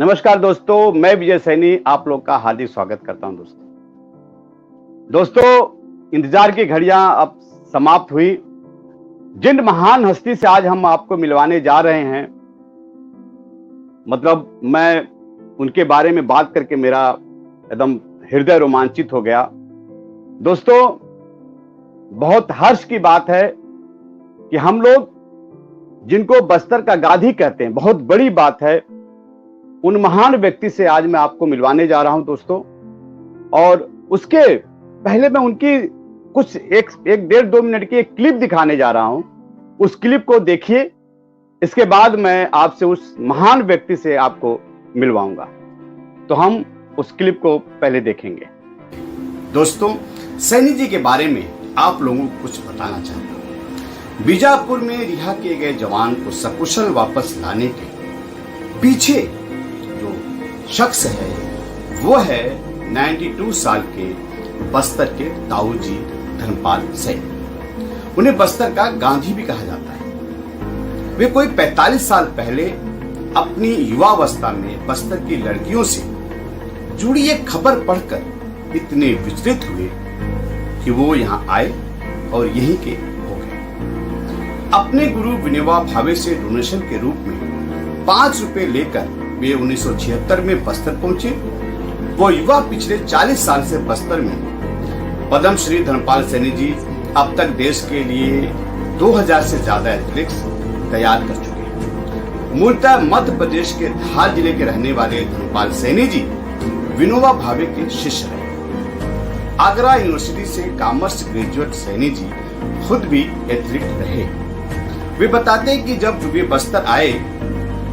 नमस्कार दोस्तों, मैं विजय सैनी आप लोग का हार्दिक स्वागत करता हूं। दोस्तों, इंतजार की घड़ियां अब समाप्त हुई। जिन महान हस्ती से आज हम आपको मिलवाने जा रहे हैं, मतलब मैं उनके बारे में बात करके मेरा एकदम हृदय रोमांचित हो गया। दोस्तों, बहुत हर्ष की बात है कि हम लोग जिनको बस्तर का गाधी कहते हैं, बहुत बड़ी बात है, उन महान व्यक्ति से आज मैं आपको मिलवाने जा रहा हूं दोस्तों। और उसके पहले मैं उनकी कुछ एक डेढ़ 2 मिनट की एक क्लिप दिखाने जा रहा हूं। उस क्लिप को देखिए, इसके बाद मैं आपसे उस महान व्यक्ति से आपको मिलवाऊंगा। तो हम उस क्लिप को पहले देखेंगे। दोस्तों, सैनी जी के बारे में आप लोगों को कुछ बताना चाहता हूं। बीजापुर में रिहा किए गए जवान को सकुशल वापस लाने के पीछे जो शख्स है वो है 92 साल के बस्तर के ताऊ जी धर्मपाल सैनी। उन्हें बस्तर का गांधी भी कहा जाता है। वे कोई 45 साल पहले अपनी युवावस्था में बस्तर की लड़कियों से जुड़ी एक खबर पढ़कर इतने विचलित हुए कि वो यहाँ आए और यहीं के हो गए। अपने गुरु विनोबा भावे से डोनेशन के रूप में 5 रुपए लेकर वे 1976 में बस्तर पहुंचे। वो युवा पिछले 40 साल से बस्तर में पद्मश्री धर्मपाल सैनी जी अब तक देश के लिए 2000 से ज्यादा एथलीट्स तैयार कर चुके हैं। मूलतः मध्य प्रदेश के धार जिले के रहने वाले धर्मपाल सैनी जी विनोबा भावे के शिष्य रहे। आगरा यूनिवर्सिटी से कॉमर्स ग्रेजुएट सैनी जी खुद भी एथलीट रहे। वे बताते हैं कि जब वे बस्तर आए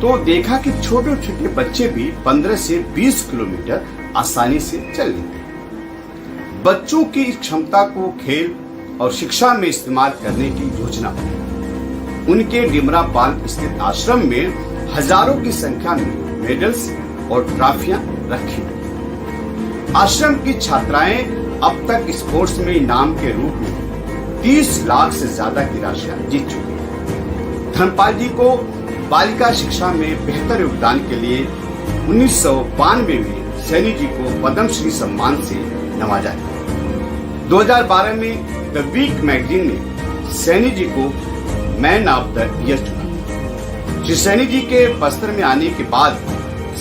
तो देखा कि छोटे छोटे बच्चे भी 15 से 20 किलोमीटर आसानी से चल लेते हैं। बच्चों की इस क्षमता को खेल और शिक्षा में इस्तेमाल करने की योजना बनी। उनके डिमरापाल स्थित आश्रम में हजारों की संख्या में मेडल्स और ट्रॉफियां रखी हुई। आश्रम की छात्राएं अब तक स्पोर्ट्स में इनाम के रूप में 30 लाख से ज्यादा की राशियां जीत चुकी हैं। धर्मपाल जी को बालिका शिक्षा में बेहतर योगदान के लिए 1992 में सैनी जी को पद्मश्री सम्मान से नवाजा गया। 2012 में द वीक मैगजीन ने सैनी जी को मैन ऑफ द ईयर चुना। श्री सैनी जी के बस्तर में आने के बाद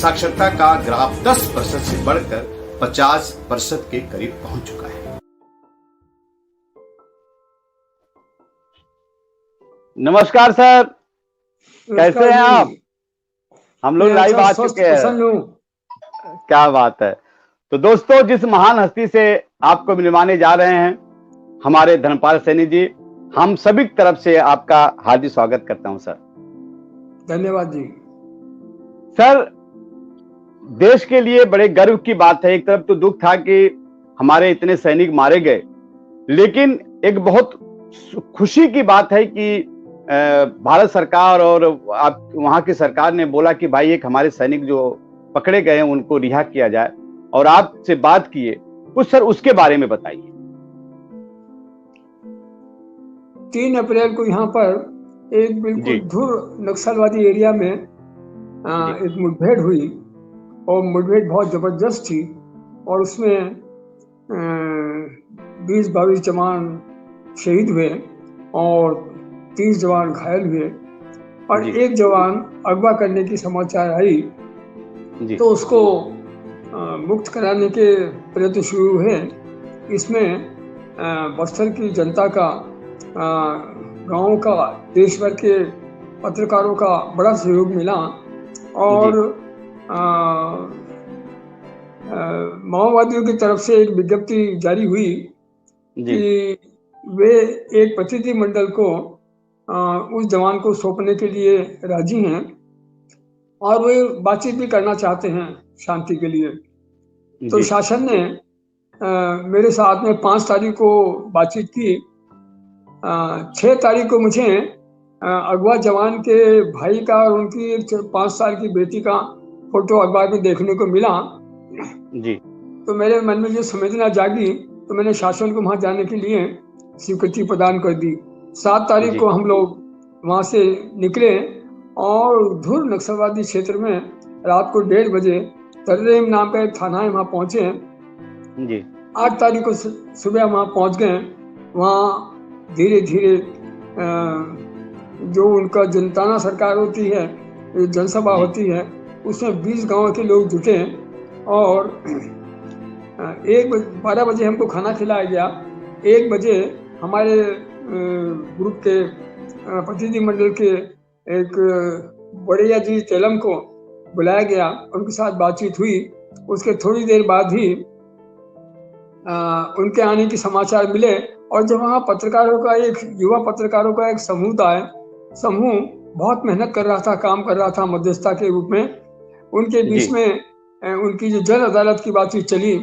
साक्षरता का ग्राफ 10% से बढ़कर 50% के करीब पहुंच चुका है। नमस्कार सर, कैसे हैं आप? हम लोग लाइव आ चुके हैं। क्या बात है। तो दोस्तों, जिस महान हस्ती से आपको मिलवाने जा रहे हैं, हमारे धर्मपाल सैनी जी, हम सभी की तरफ से आपका हार्दिक स्वागत करता हूं सर। धन्यवाद जी। सर, देश के लिए बड़े गर्व की बात है। एक तरफ तो दुख था कि हमारे इतने सैनिक मारे गए, लेकिन एक बहुत खुशी की बात है कि भारत सरकार और आप वहां की सरकार ने बोला कि भाई एक हमारे सैनिक जो पकड़े गए हैं उनको रिहा किया जाए, और आपसे बात किए कुछ सर उसके बारे में बताइए। 3 अप्रैल को यहाँ पर एक बिल्कुल धुर नक्सलवादी एरिया में एक मुठभेड़ हुई, और मुठभेड़ बहुत जबरदस्त थी, और उसमें 20-22 जवान शहीद हुए और 30 जवान घायल हुए, और एक जवान अगवा करने की समाचार आई तो उसको मुक्त कराने के प्रयत्न शुरू हुए। इसमें बस्तर की जनता का, गांव का, देश भर के पत्रकारों का बड़ा सहयोग मिला, और माओवादियों की तरफ से एक विज्ञप्ति जारी हुई कि वे एक प्रतिनिधि मंडल को उस जवान को सौंपने के लिए राजी हैं, और वे बातचीत भी करना चाहते हैं शांति के लिए। तो शासन ने मेरे साथ में 5 तारीख को बातचीत की। 6 तारीख को मुझे अगवा जवान के भाई का और उनकी 5 साल की बेटी का फोटो अखबार में देखने को मिला जी। तो मेरे मन में जो संवेदना जागी, तो मैंने शासन को वहां जाने के लिए स्वीकृति प्रदान कर दी। 7 तारीख को हम लोग वहां से निकले और धुर नक्सलवादी क्षेत्र में रात को 1:30 बजे तर्रेम नाम का एक थाना है, वहाँ पहुंचे। जी 8 तारीख को सुबह वहाँ पहुंच गए। वहाँ धीरे धीरे जो उनका जनताना सरकार होती है, जनसभा जी होती है, उसमें 20 गांव के लोग जुटे और 12 बजे हमको खाना खिलाया गया। 1 बजे हमारे ग्रुप के प्रतिनिधि मंडल के एक बड़ैया जी तेलम को बुलाया गया, उनके साथ बातचीत हुई। उसके थोड़ी देर बाद ही उनके आने के समाचार मिले और जब वहाँ पत्रकारों का एक युवा पत्रकारों का एक समूह बहुत मेहनत कर रहा था, काम कर रहा था मध्यस्थता के रूप में। उनके बीच जी में उनकी जो जन अदालत की बातचीत चली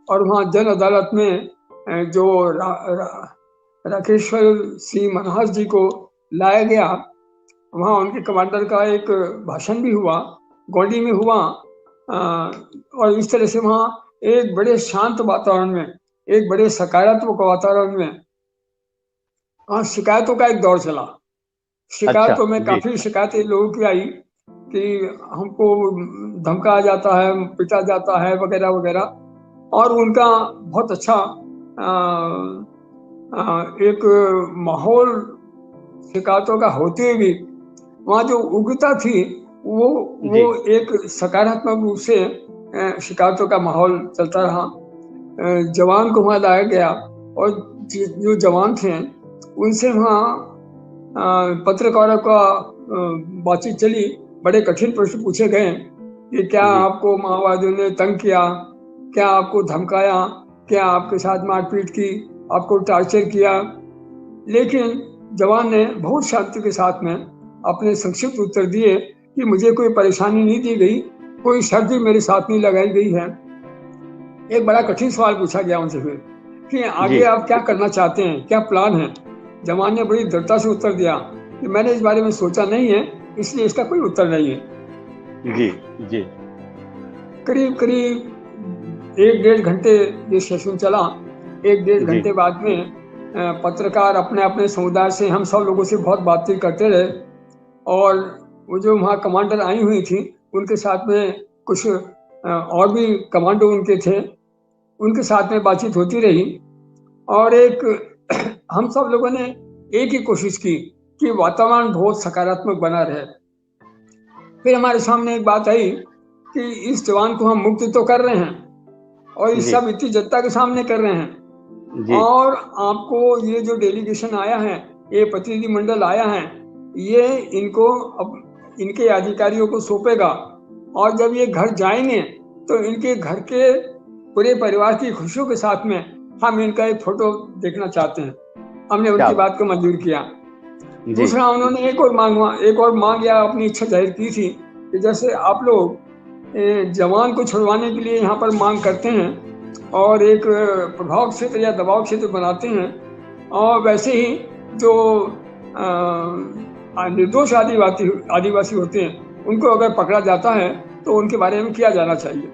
और वहाँ जन अदालत में जो राकेश्वर सिंह मनहर जी को लाया गया, वहाँ उनके कमांडर का एक भाषण भी हुआ, गोंडी में हुआ। और इस तरह से वहाँ एक बड़े शांत वातावरण में, एक बड़े सकारात्मक वातावरण में वहाँ शिकायतों का एक दौर चला। अच्छा शिकायतों में जी काफी शिकायतें लोगों की आई कि हमको धमकाया जाता है, पिटा जाता है, वगैरह वगैरह। और उनका बहुत अच्छा एक माहौल शिकायतों का होते हुए भी वहाँ जो उग्रता थी वो जी एक सकारात्मक रूप से शिकायतों का माहौल चलता रहा। जवान को वहाँ लाया गया और जो जवान थे उनसे वहाँ पत्रकारों का बातचीत चली। बड़े कठिन प्रश्न पूछे गए कि क्या जी आपको माओवादियों ने तंग किया, क्या आपको धमकाया, क्या आपके साथ मारपीट की, आपको टॉर्चर किया। लेकिन जवान ने बहुत शांति के साथ में अपने संक्षिप्त उत्तर दिए कि मुझे कोई परेशानी नहीं दी गई, कोई शर्त भी मेरे साथ नहीं लगाई गई है। एक बड़ा कठिन सवाल पूछा गया उनसे फिर कि आगे जी आप क्या करना चाहते हैं, क्या प्लान है। जवान ने बड़ी दृढ़ता से उत्तर दिया कि मैंने इस बारे में सोचा नहीं है, इसलिए इसका कोई उत्तर नहीं है। जी जी करीब करीब 1-1.5 घंटे ये सेशन चला। 1-1.5 जी घंटे बाद में पत्रकार अपने अपने समुदाय से हम सब लोगों से बहुत बातचीत करते रहे और वो जो वहाँ कमांडर आई हुई थी उनके साथ में कुछ और भी कमांडो उनके थे, उनके साथ में बातचीत होती रही। और एक हम सब लोगों ने एक ही कोशिश की कि वातावरण बहुत सकारात्मक बना रहे। फिर हमारे सामने एक बात आई कि इस जवान को हम मुक्त तो कर रहे हैं और ये जी सब इतनी जनता के सामने कर रहे हैं, जी और आपको ये जो डेलीगेशन आया है, ये प्रतिनिधि मंडल आया है, ये इनको अब इनके अधिकारियों को सौंपेगा और जब ये घर जाएंगे तो इनके घर के पूरे परिवार की खुशियों के साथ में हम इनका एक फोटो देखना चाहते हैं। हमने क्या उनकी बात बात को मंजूर किया। जी दूसरा उन्होंने एक और मांग या अपनी इच्छा जाहिर की थी कि जैसे आप लोग जवान को छुड़वाने के लिए यहाँ पर मांग करते हैं और एक प्रभाव क्षेत्र या दबाव क्षेत्र बनाते हैं, और वैसे ही जो निर्दोष आदिवासी होते हैं उनको अगर पकड़ा जाता है तो उनके बारे में किया जाना चाहिए।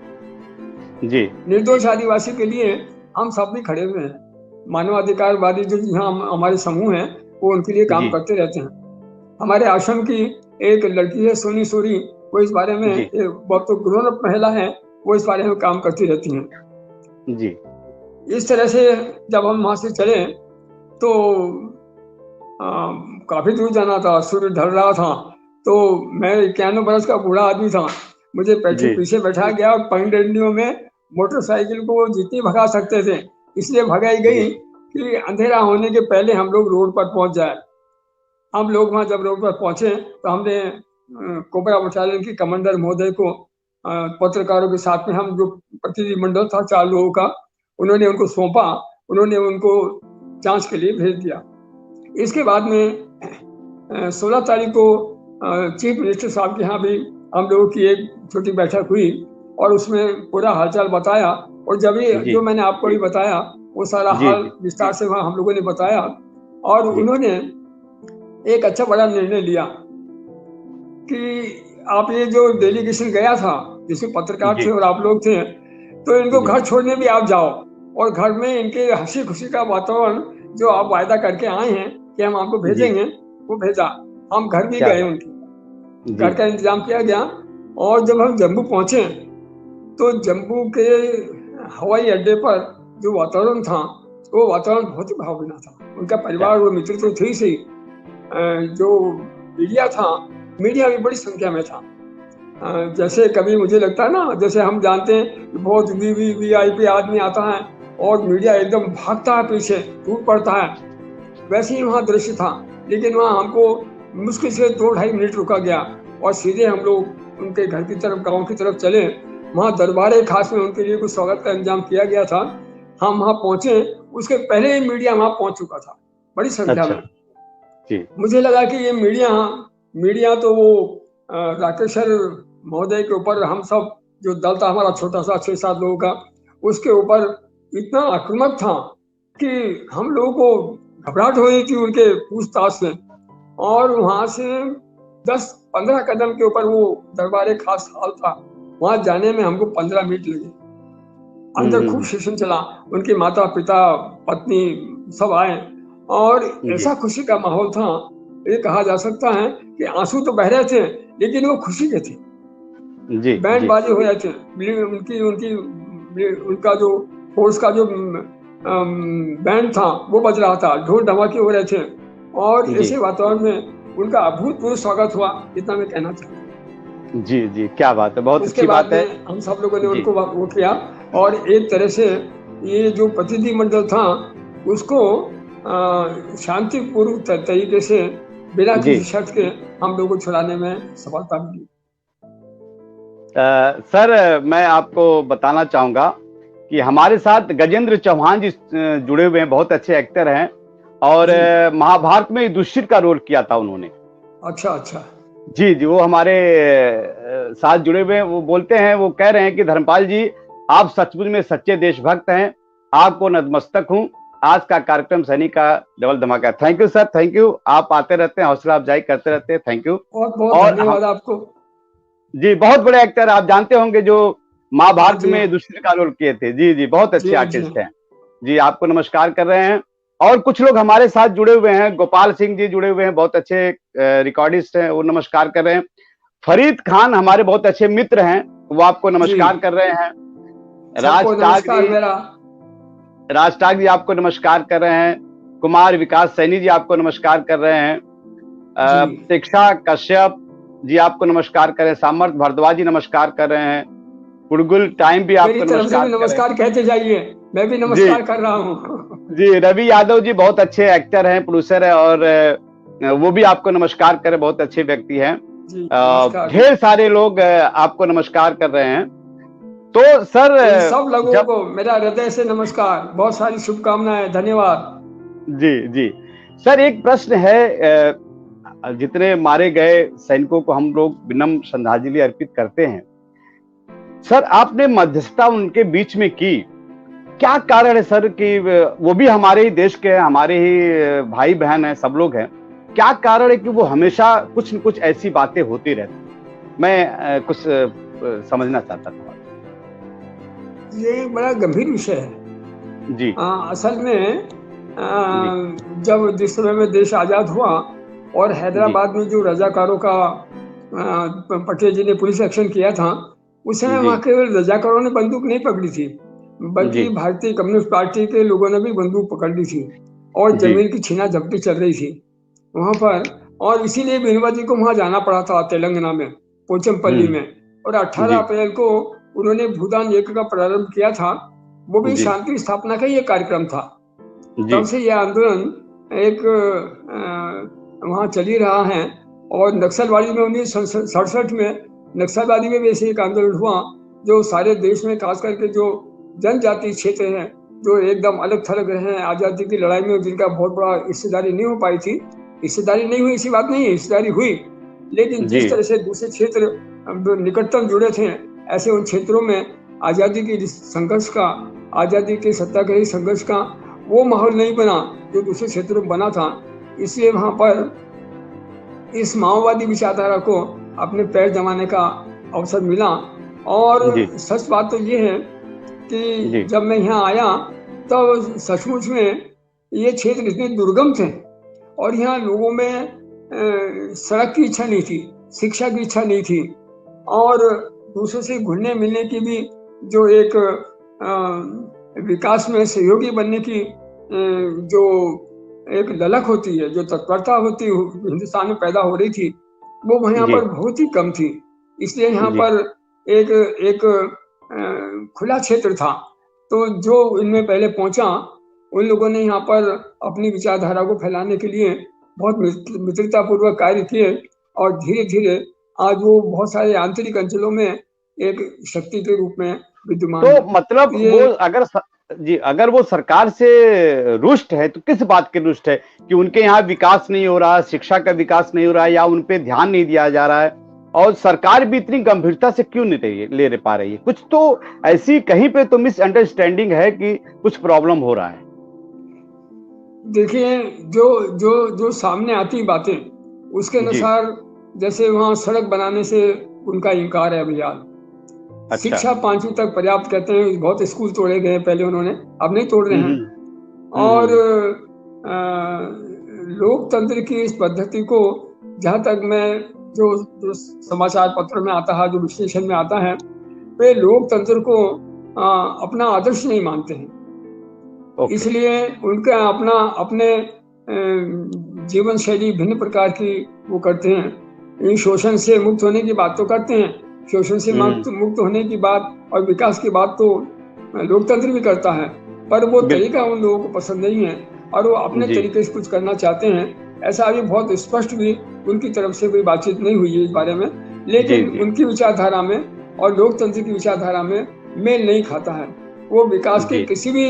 जी निर्दोष आदिवासी के लिए हम सब भी खड़े हुए हैं। मानवाधिकारवादी जो यहाँ हमारे समूह हैं वो उनके लिए काम जी करते रहते हैं। हमारे आश्रम की एक लड़की है सोनी सोरी, वो इस बारे में जी बहुत तो ग्रोन अप महिला है, वो इस बारे में काम करती रहती हैं। जी इस तरह से जब हम वहां से चले तो काफी दूर जाना था, सूर्य ढल रहा था। तो मैं 91 बरस का बूढ़ा आदमी था, मुझे जी पीछे बैठा गया और पगडंडियों में मोटरसाइकिल को वो जितनी भगा सकते थे इसलिए भगाई जी गई कि अंधेरा होने के पहले हम लोग रोड पर पहुंच जाए। हम लोग वहां जब रोड पर पहुंचे तो हमने कोबरा बटालियन के कमांडर महोदय को पत्रकारों के साथ में हम जो प्रतिनिधि मंडल था 4 लोगों का, उन्होंने उनको सौंपा, उन्होंने उनको जांच के लिए भेज दिया। इसके बाद में 16 तारीख को चीफ मिनिस्टर साहब के यहाँ भी हम लोगों की एक छोटी बैठक हुई और उसमें पूरा हालचाल बताया, और जब ये जी जो मैंने आपको भी बताया वो सारा जी हाल विस्तार से वहाँ हम लोगों ने बताया, और जी उन्होंने एक अच्छा बड़ा निर्णय लिया कि आप ये जो डेलीगेशन गया था जिसमें पत्रकार जी थे और आप लोग थे, तो इनको जी घर छोड़ने भी आप जाओ और घर में इनके हंसी खुशी का वातावरण जो आप वायदा करके आए हैं कि हम आपको जी भेजेंगे, वो भेजा। हम घर भी क्या गए, बात उनके जी घर का इंतजाम किया गया। और जब हम जम्मू पहुंचे तो जम्मू के हवाई अड्डे पर जो वातावरण था वो वातावरण बहुत ही भावना था। उनका परिवार वो मित्र तो थे ही सही, जो मीडिया था, मीडिया भी बड़ी संख्या में था। जैसे कभी मुझे लगता है ना, जैसे हम जानते हैं कि बहुत वीआईपी आदमी आता है और मीडिया एकदम भागता है पीछे, टूट पड़ता है, वैसे ही वहाँ दृश्य था। लेकिन वहाँ हमको मुश्किल से 2-2.5 मिनट रुका गया और सीधे हम लोग उनके घर की तरफ, गांव की तरफ चले। वहाँ दरबारे खास में उनके लिए कुछ स्वागत का इंतजाम किया गया था। हम वहाँ पहुंचे, उसके पहले ही मीडिया वहाँ पहुंच चुका था बड़ी संख्या में। जी। मुझे लगा कि ये मीडिया तो वो राकेश सर महोदय के ऊपर, हम सब जो दल था हमारा छोटा सा 6-7 लोगों का, उसके ऊपर इतना आक्रामक था कि हम लोगों को घबराहट हो रही थी उनके पूछताछ से। और वहां से 10-15 कदम के ऊपर वो दरबारे खास हॉल था, वहां जाने में हमको 15 मिनट लगे। अंदर खूब सेशन चला, उनके माता पिता पत्नी सब आए और ऐसा खुशी का माहौल था, ये कहा जा सकता है कि आंसू तो बह रहे थे लेकिन वो खुशी के थे। जी, बैंड बाजे हो रहे थे, उनका जो फोर्स का जो बैंड था वो बज रहा था, ढोल धमाके हो रहे थे और ऐसे वातावरण में उनका अभूतपूर्व स्वागत हुआ, इतना मैं कहना चाहता हूँ। जी जी, क्या बात है, बहुत अच्छी बात है। हम सब लोगों ने उनको वो किया और एक तरह से ये जो प्रतिनिधि मंडल था उसको शांतिपूर्व तरीके से बिना किसी शर्त के हम लोगों को छुड़ाने में सफलता मिली। सर, मैं आपको बताना चाहूंगा कि हमारे साथ गजेंद्र चौहान जी जुड़े हुए हैं, बहुत अच्छे एक्टर हैं और महाभारत में युधिष्ठिर का रोल किया था उन्होंने। अच्छा। जी जी, वो हमारे साथ जुड़े हुए हैं। वो बोलते हैं, वो कह रहे हैं कि धर्मपाल जी, आप सचमुच में सच्चे देशभक्त हैं, आपको नतमस्तक हूं। आज का कार्यक्रम सैनी का डबल धमाका। Thank you sir, thank you. आप आते रहते हैं, हौसला अफजाई करते रहते हैं, थैंक यू। बहुत धन्यवाद आपको। जी, बहुत बड़े एक्टर आप जानते होंगे जो महाभारत में युधिष्ठिर का रोल किए थे। जी जी, बहुत अच्छे आर्टिस्ट हैं। जी, आपको नमस्कार कर रहे हैं। और कुछ लोग हमारे साथ जुड़े हुए हैं, गोपाल सिंह जी जुड़े हुए हैं, बहुत अच्छे रिकॉर्डिस्ट हैं, वो नमस्कार कर रहे हैं। फरीद खान हमारे बहुत अच्छे मित्र हैं, वो आपको नमस्कार कर रहे हैं। राज टाग जी आपको नमस्कार कर रहे हैं। कुमार विकास सैनी जी आपको नमस्कार कर रहे हैं। शिक्षा कश्यप जी आपको नमस्कार कर रहे हैं। सामर्थ भारद्वाज जी नमस्कार कर रहे हैं। गुड़गुल टाइम भी आपको नमस्कार कहते जाइए, मैं भी नमस्कार कर रहा हूँ। जी, रवि यादव जी बहुत अच्छे एक्टर हैं, प्रोड्यूसर है और वो भी आपको नमस्कार कर रहे हैं, बहुत अच्छे व्यक्ति हैं। ढेर सारे लोग आपको नमस्कार कर रहे हैं। तो सर, सब लोगों को मेरा हृदय से नमस्कार, बहुत सारी शुभकामनाएं, धन्यवाद। जी जी सर, एक प्रश्न है, जितने मारे गए सैनिकों को हम लोग विनम्र श्रद्धांजलि अर्पित करते हैं। सर, आपने मध्यस्थता उनके बीच में की, क्या कारण है सर कि वो भी हमारे ही देश के हैं, हमारे ही भाई बहन हैं, सब लोग हैं, क्या कारण है कि वो हमेशा कुछ न कुछ ऐसी बातें होती रहती? मैं कुछ समझना चाहता था। ये बड़ा गंभीर विषय है जी। असल में जिस समय में देश आजाद हुआ और हैदराबाद में जो रजाकारों का पटेल जी ने पुलिस एक्शन किया था, उस समय वहाँ केवल रजाकारों ने बंदूक नहीं पकड़ी थी, बल्कि भारतीय कम्युनिस्ट पार्टी के लोगों ने भी बंदूक पकड़ ली थी और जमीन की छीना झपटी चल रही थी वहां पर। और इसीलिए बीनवा जी को वहां जाना पड़ा था, तेलंगाना में पोचमपल्ली में। और 18 अप्रैल को उन्होंने भूदान यज्ञ का प्रारंभ किया था, वो भी शांति स्थापना का ये कार्यक्रम था। तब से यह आंदोलन एक वहां चली रहा है। और नक्सलवादी में 1967 में नक्सलवादी में वैसे एक आंदोलन हुआ जो सारे देश में, खास करके जो जनजातीय क्षेत्र हैं जो एकदम अलग थलग रहे हैं आजादी की लड़ाई में, जिनका बहुत बड़ा हिस्सेदारी नहीं हो पाई थी। हिस्सेदारी नहीं हुई ऐसी बात नहीं है, हिस्सेदारी हुई, लेकिन जिस तरह से दूसरे क्षेत्र निकटतम जुड़े थे, ऐसे उन क्षेत्रों में आजादी की संघर्ष का, आजादी के सत्याग्रही संघर्ष का वो माहौल नहीं बना जो दूसरे क्षेत्रों में बना था। इसलिए वहां पर इस माओवादी विचारधारा को अपने पैर जमाने का अवसर मिला। और सच बात तो ये है कि जब मैं यहाँ आया तब सचमुच में ये क्षेत्र इतने दुर्गम थे और यहाँ लोगों में सड़क की इच्छा नहीं थी, शिक्षा की इच्छा नहीं थी, और दूसरों से घुलने मिलने की भी जो एक विकास में सहयोगी बनने की जो एक ललक होती है, जो तत्परता होती हिंदुस्तान में पैदा हो रही थी, वो यहाँ जी पर बहुत ही कम थी। इसलिए यहाँ जी पर एक एक खुला क्षेत्र था। तो जो इनमें पहले पहुंचा, उन लोगों ने यहाँ पर अपनी विचारधारा को फैलाने के लिए बहुत मित्रतापूर्वक कार्य किए और धीरे-धीरे आज वो बहुत सारे आंतरिक अंचलों में एक शक्ति के रूप में विद्यमान है। तो मतलब ये वो अगर वो सरकार से रुष्ट है तो किस बात के रुष्ट है कि उनके यहाँ विकास नहीं हो रहा, शिक्षा का विकास नहीं हो रहा है, या उन पे ध्यान नहीं दिया जा रहा है, और सरकार भी इतनी गंभीरता से क्यों नहीं ले पा रही है? कुछ तो ऐसी कहीं पे तो मिसअंडरस्टैंडिंग है कि कुछ प्रॉब्लम हो रहा है। देखिए, जो जो जो सामने आती बातें उसके जी। अनुसार, जैसे वहाँ सड़क बनाने से उनका इनकार है अभी यार। अच्छा। शिक्षा 5वीं तक पर्याप्त कहते हैं, बहुत स्कूल तोड़े गए पहले उन्होंने, अब नहीं तोड़ रहे हम्म हैं। हम्म और हम्म, लोकतंत्र की इस पद्धति को, जहाँ तक मैं जो जो समाचार पत्रों में आता है, जो विश्लेषण में आता है, वे लोकतंत्र को अपना आदर्श नहीं मानते हैं। ओके। इसलिए उनका अपना अपने जीवन शैली भिन्न प्रकार की वो करते हैं। इन शोषण से मुक्त होने की बात तो करते हैं, शोषण से हम्म, मुक्त होने की बात और विकास की बात तो लोकतंत्र भी करता है, पर वो बिल्कुल। तरीका उन लोगों को पसंद नहीं है और वो अपने जी तरीके से कुछ करना चाहते हैं। ऐसा अभी बहुत स्पष्ट भी उनकी तरफ से कोई बातचीत नहीं हुई है इस बारे में, जी लेकिन जी उनकी विचारधारा में और लोकतंत्र की विचारधारा में मेल नहीं खाता है। वो विकास की जी किसी भी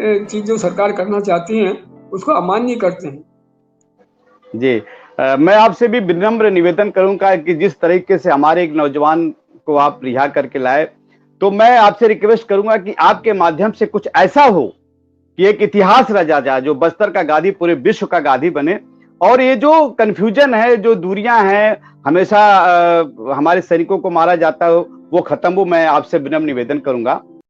चीज जो सरकार करना चाहती है उसको अमान्य करते हैं। जी। मैं आपसे भी विनम्र निवेदन करूंगा कि जिस तरीके से हमारे एक नौजवान को आप रिहा करके लाए, तो मैं आपसे रिक्वेस्ट करूंगा कि आपके माध्यम से कुछ ऐसा हो कि एक इतिहास रचा जाए जो बस्तर का गांधी पूरे विश्व का गांधी बने, और ये जो कंफ्यूजन है, जो दूरियां हैं, हमेशा हमारे सैनिकों को मारा जाता हो, वो खत्म हो। मैं आपसे विनम्र निवेदन करूंगा।